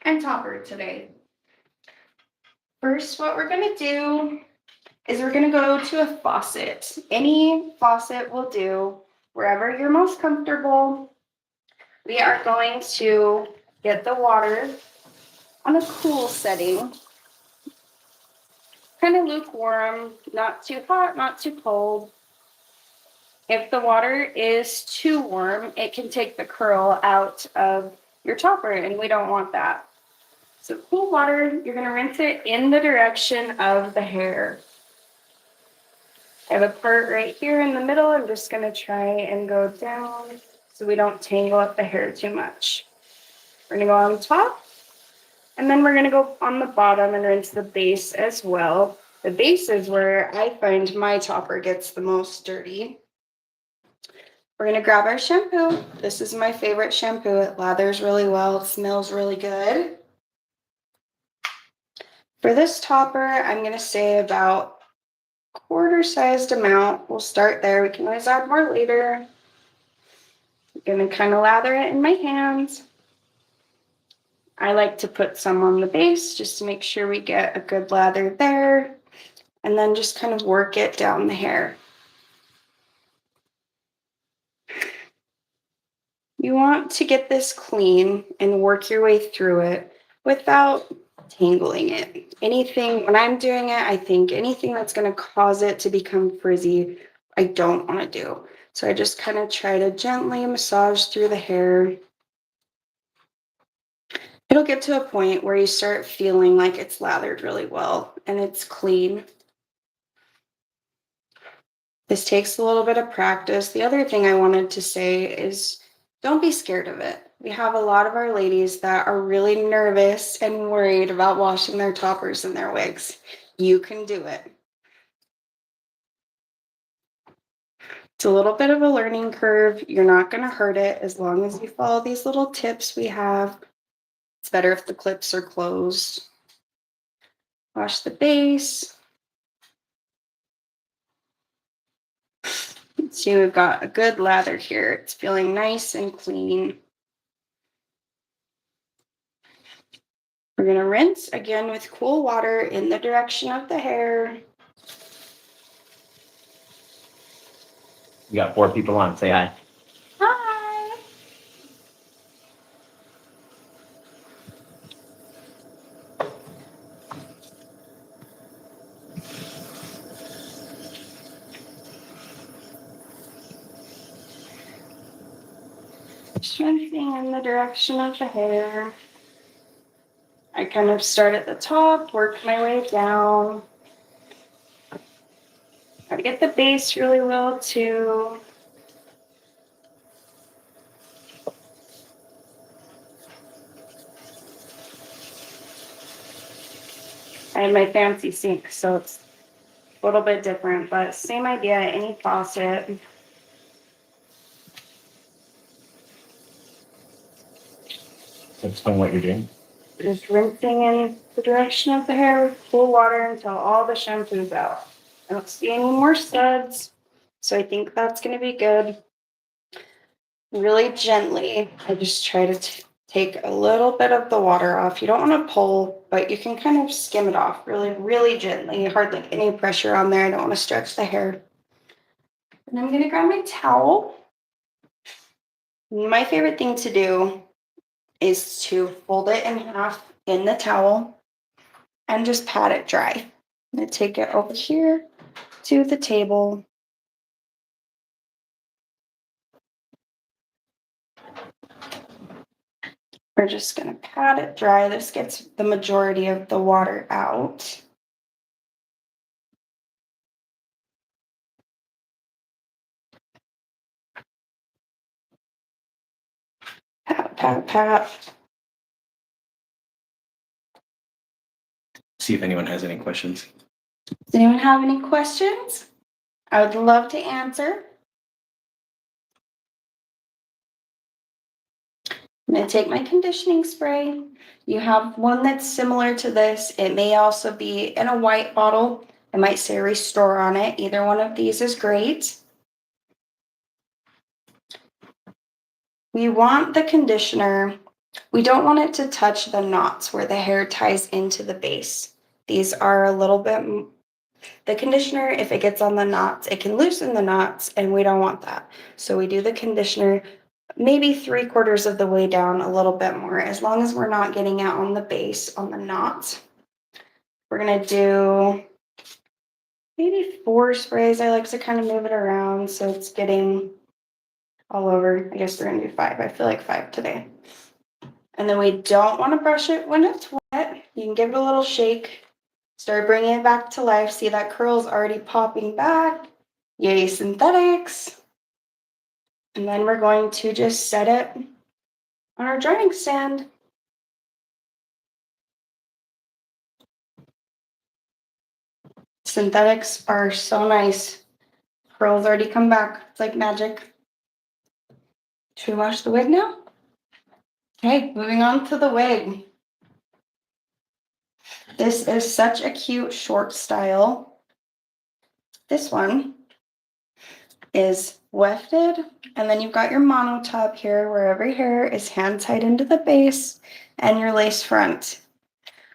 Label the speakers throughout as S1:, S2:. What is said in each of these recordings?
S1: and topper today. First, what we're gonna do is we're gonna go to a faucet. Any faucet will do, wherever you're most comfortable. We are going to get the water on a cool setting, kind of lukewarm, not too hot, not too cold. If the water is too warm, it can take the curl out of your topper, and we don't want that. So cool water, you're gonna rinse it in the direction of the hair. I have a part right here in the middle. I'm just gonna try and go down so we don't tangle up the hair too much. We're gonna go on top, and then we're gonna go on the bottom and rinse the base as well. The base is where I find my topper gets the most dirty. We're gonna grab our shampoo. This is my favorite shampoo. It lathers really well, it smells really good. For this topper, I'm gonna say about quarter-sized amount. We'll start there. We can always add more later. I'm gonna kind of lather it in my hands. I like to put some on the base just to make sure we get a good lather there, and then just kind of work it down the hair. You want to get this clean and work your way through it without tangling it. Anything, when I'm doing it, I think anything that's going to cause it to become frizzy, I don't want to do. So I just kind of try to gently massage through the hair. It'll get to a point where you start feeling like it's lathered really well and it's clean. This takes a little bit of practice. The other thing I wanted to say is don't be scared of it. We have a lot of our ladies that are really nervous and worried about washing their toppers and their wigs. You can do it. It's a little bit of a learning curve. You're not going to hurt it as long as you follow these little tips we have. It's better if the clips are closed. Wash the base. See, we've got a good lather here. It's feeling nice and clean. We're going to rinse again with cool water in the direction of the hair.
S2: You got 4 people on. Say hi.
S1: Hi. Just rinsing in the direction of the hair. I kind of start at the top, work my way down. Try to get the base really well too. I have my fancy sink, so it's a little bit different, but same idea, any faucet.
S2: Explain what you're doing.
S1: Just rinsing in the direction of the hair with cool water until all the shampoo's out. I don't see any more suds, so I think that's going to be good. Really gently, I just try to take a little bit of the water off. You don't want to pull, but you can kind of skim it off really, really gently. Hardly any pressure on there. I don't want to stretch the hair. And I'm going to grab my towel. My favorite thing to do is to fold it in half in the towel and just pat it dry. I'm going to take it over here to the table. We're just going to pat it dry. This gets the majority of the water out. Pat, pat, pat.
S2: See if anyone has any questions.
S1: Does anyone have any questions? I would love to answer. I'm going to take my conditioning spray. You have one that's similar to this. It may also be in a white bottle. It might say Restore on it. Either one of these is great. We want the conditioner We don't want it to touch the knots where the hair ties into the base. These are a little bit, the conditioner, if it gets on the knots, it can loosen the knots, and we don't want that. So we do the conditioner maybe 3/4 of the way down, a little bit more, as long as we're not getting out on the base, on the knots. We're gonna do maybe 4 sprays. I like to kind of move it around so it's getting all over. I guess we're gonna do 5. I feel like 5 today. And then we don't want to brush it when it's wet. You can give it a little shake. Start bringing it back to life. See that curl's already popping back. Yay, synthetics. And then we're going to just set it on our drying stand. Synthetics are so nice. Curls already come back. It's like magic. Should we wash the wig now? Okay, moving on to the wig. This is such a cute short style. This one is wefted, and then you've got your monotop here where every hair is hand tied into the base, and your lace front.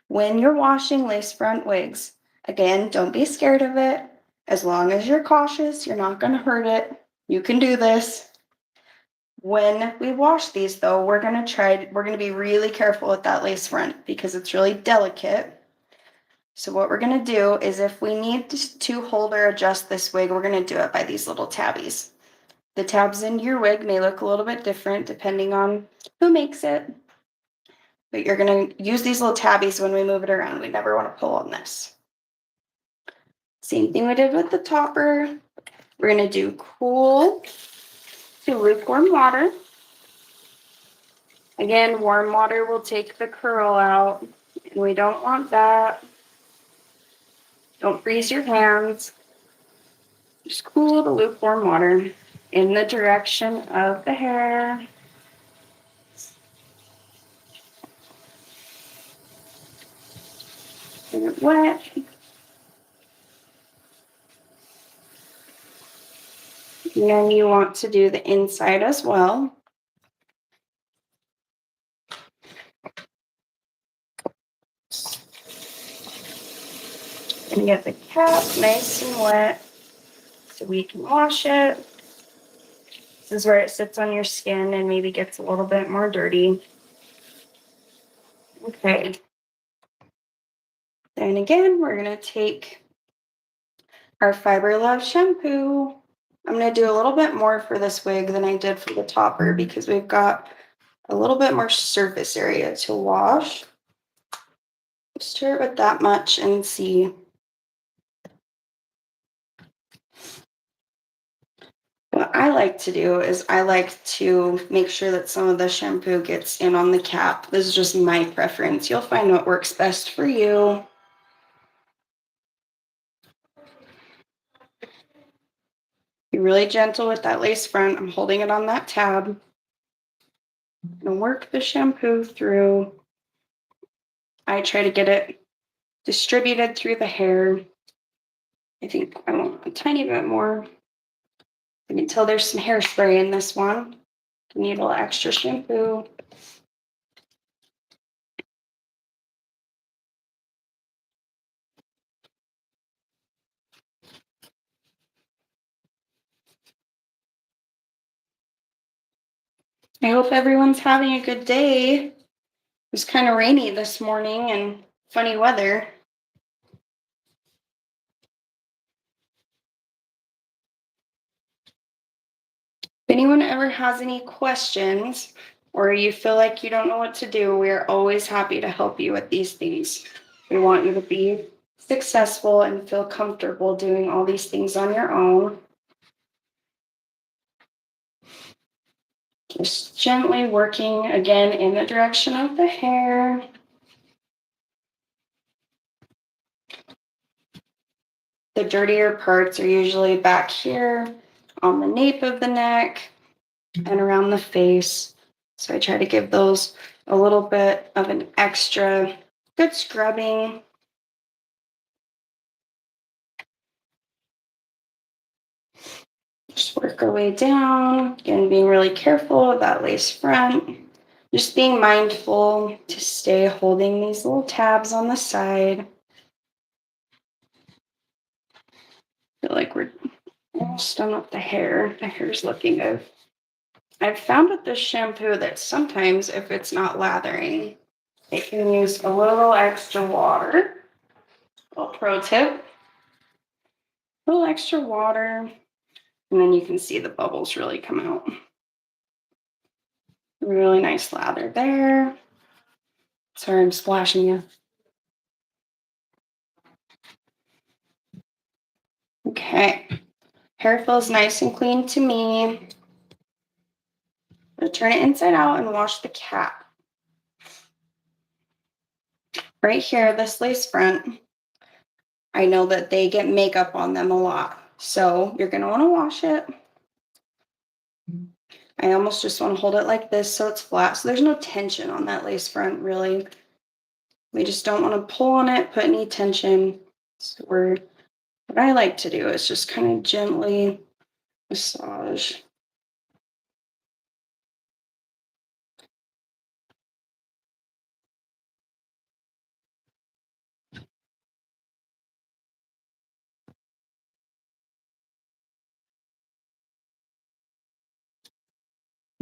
S1: When you're washing lace front wigs, again, don't be scared of it. As long as you're cautious, you're not going to hurt it. You can do this. When we wash these though, we're going to be really careful with that lace front because it's really delicate. So what we're going to do is if we need to hold or adjust this wig, we're going to do it by these little tabbies. The tabs in your wig may look a little bit different depending on who makes it, but you're going to use these little tabbies when we move it around. We never want to pull on this. Same thing we did with the topper. We're going to do cool to lukewarm water. Again, warm water will take the curl out, and we don't want that. Don't freeze your hands. Just cool to lukewarm water in the direction of the hair. Get it wet. And then you want to do the inside as well. And get the cap nice and wet so we can wash it. This is where it sits on your skin and maybe gets a little bit more dirty. Okay. Then again, we're going to take our Fiber Love shampoo. I'm going to do a little bit more for this wig than I did for the topper because we've got a little bit more surface area to wash. Stir it with that much and see. What I like to do is I like to make sure that some of the shampoo gets in on the cap. This is just my preference. You'll find what works best for you. Be really gentle with that lace front. I'm holding it on that tab. And work the shampoo through. I try to get it distributed through the hair. I think I want a tiny bit more. You can tell there's some hairspray in this one. You need a little extra shampoo. I hope everyone's having a good day. It was kind of rainy this morning and funny weather. If anyone ever has any questions or you feel like you don't know what to do, we are always happy to help you with these things. We want you to be successful and feel comfortable doing all these things on your own. Just gently working again in the direction of the hair. The dirtier parts are usually back here on the nape of the neck and around the face. So I try to give those a little bit of an extra good scrubbing. Just work our way down, again, being really careful of that lace front. Just being mindful to stay holding these little tabs on the side. Feel like we're almost done with the hair. The hair's looking good. I've found with this shampoo that sometimes if it's not lathering, it can use a little extra water. A little pro tip. A little extra water. And then you can see the bubbles really come out. Really nice lather there. Sorry, I'm splashing you. Okay. Hair feels nice and clean to me. I'm gonna turn it inside out and wash the cap. Right here, this lace front, I know that they get makeup on them a lot. So you're gonna wanna wash it. I almost just wanna hold it like this so it's flat. So there's no tension on that lace front, really. We just don't wanna pull on it, put any tension. So what I like to do is just kind of gently massage.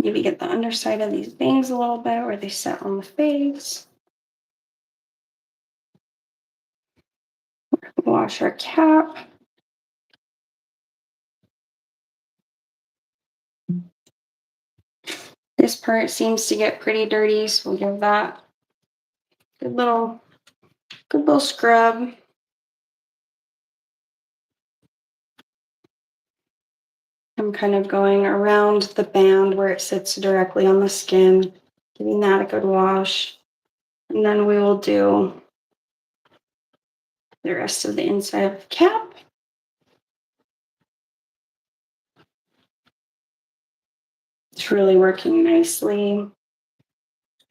S1: Maybe get the underside of these bangs a little bit where they sit on the face. Wash our cap. This part seems to get pretty dirty, so we'll give that a good little scrub. I'm kind of going around the band where it sits directly on the skin, giving that a good wash. And then we will do the rest of the inside of the cap. It's really working nicely.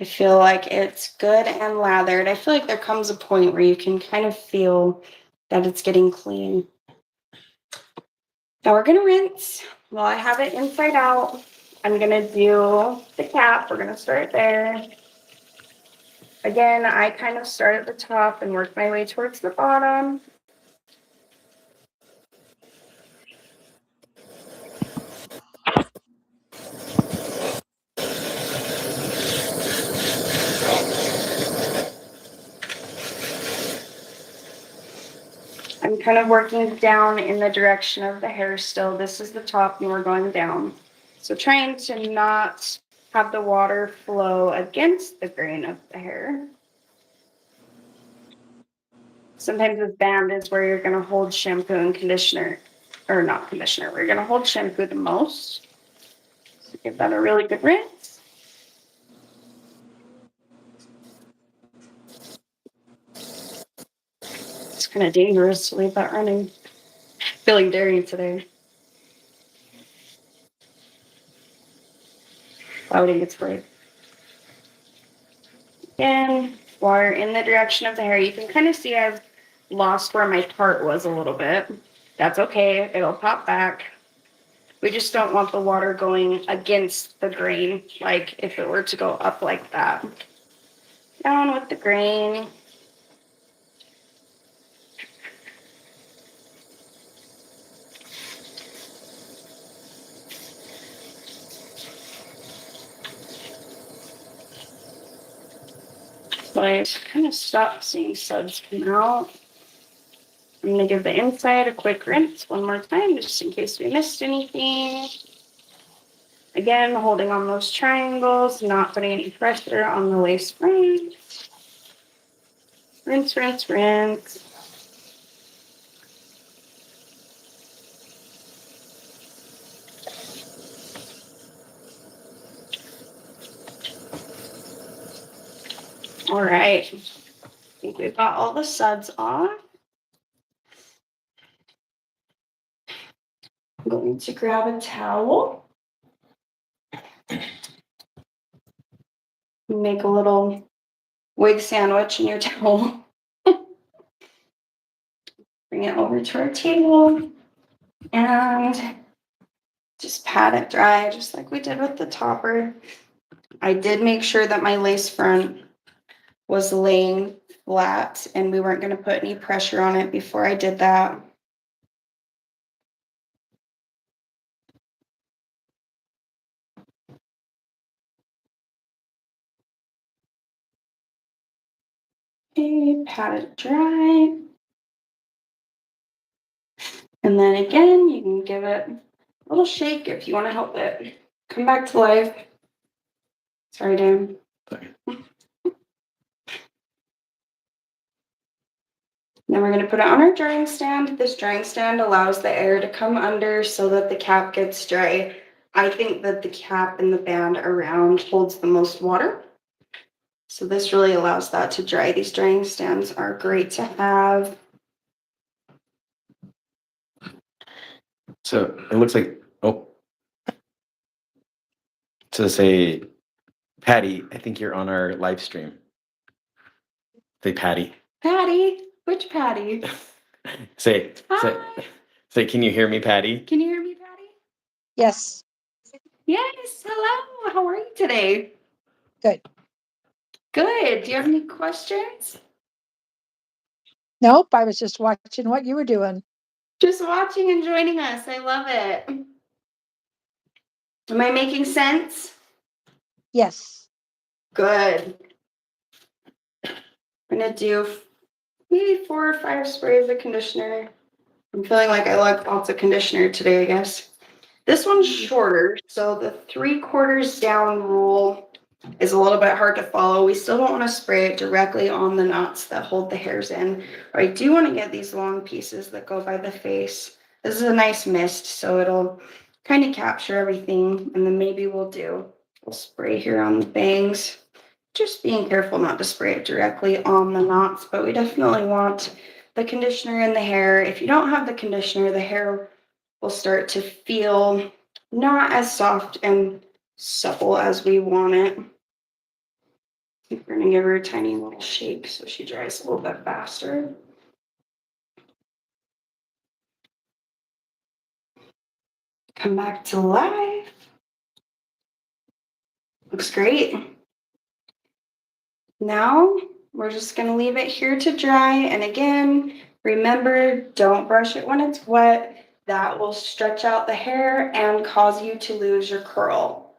S1: I feel like it's good and lathered. I feel like there comes a point where you can kind of feel that it's getting clean. Now we're gonna rinse. While I have it inside out, I'm gonna do the cap. We're gonna start there. Again, I kind of start at the top and work my way towards the bottom. I'm kind of working down in the direction of the hair still. This is the top and we're going down. So trying to not have the water flow against the grain of the hair. Sometimes with band is where you're going to hold shampoo and conditioner, or not conditioner, we're going to hold shampoo the most. So give that a really good rinse. It's kind of dangerous to leave that running. Feeling dirty today. Cloudy gets sprayed. Again, water in the direction of the hair. You can kind of see I've lost where my part was a little bit. That's okay. It'll pop back. We just don't want the water going against the grain, like if it were to go up like that. Down with the grain. So I kind of stopped seeing suds come out. I'm going to give the inside a quick rinse one more time, just in case we missed anything. Again, holding on those triangles, not putting any pressure on the lace front. Rinse, rinse, rinse. All right. I think we've got all the suds off. I'm going to grab a towel. Make a little wig sandwich in your towel. Bring it over to our table and just pat it dry, just like we did with the topper. I did make sure that my lace front was laying flat and we weren't going to put any pressure on it before I did that. Okay, pat it dry. And then again, you can give it a little shake if you want to help it come back to life. Sorry, Dan.
S2: Sorry.
S1: Then we're going to put it on our drying stand. This drying stand allows the air to come under so that the cap gets dry. I think that the cap and the band around holds the most water. So this really allows that to dry. These drying stands are great to have.
S2: So it looks like, oh. So say, Patty, I think you're on our live stream. Say Patty.
S1: Patty, which Patty?
S2: Say,
S1: Hi.
S2: say, can you hear me, Patty?
S1: Can you hear me, Patty?
S3: Yes,
S1: Yes, hello. How are you today?
S3: good.
S1: Good. Do you have any questions?
S3: Nope, I was just watching what you were doing.
S1: Just watching and joining us. I love it. Am I making sense?
S3: Yes.
S1: Good. I'm gonna do maybe 4 or 5 sprays of conditioner. I'm feeling like I like lots of conditioner today, I guess. This one's shorter, so the 3/4 down rule is a little bit hard to follow. We still don't want to spray it directly on the knots that hold the hairs in, but I do want to get these long pieces that go by the face. This is a nice mist, so it'll kind of capture everything, and then maybe we'll spray here on the bangs. Just being careful not to spray it directly on the knots, but we definitely want the conditioner in the hair. If you don't have the conditioner, the hair will start to feel not as soft and supple as we want it. We're going to give her a tiny little shake so she dries a little bit faster. Come back to life. Looks great. Now we're just going to leave it here to dry. And again, remember, don't brush it when it's wet. That will stretch out the hair and cause you to lose your curl.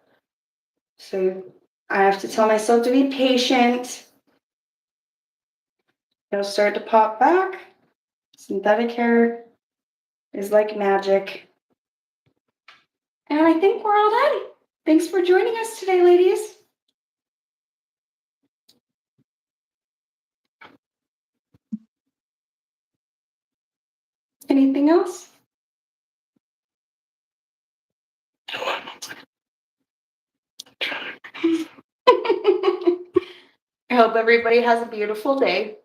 S1: So I have to tell myself to be patient. It'll start to pop back. Synthetic hair is like magic. And I think we're all done. Thanks for joining us today, ladies. Anything else? I hope everybody has a beautiful day.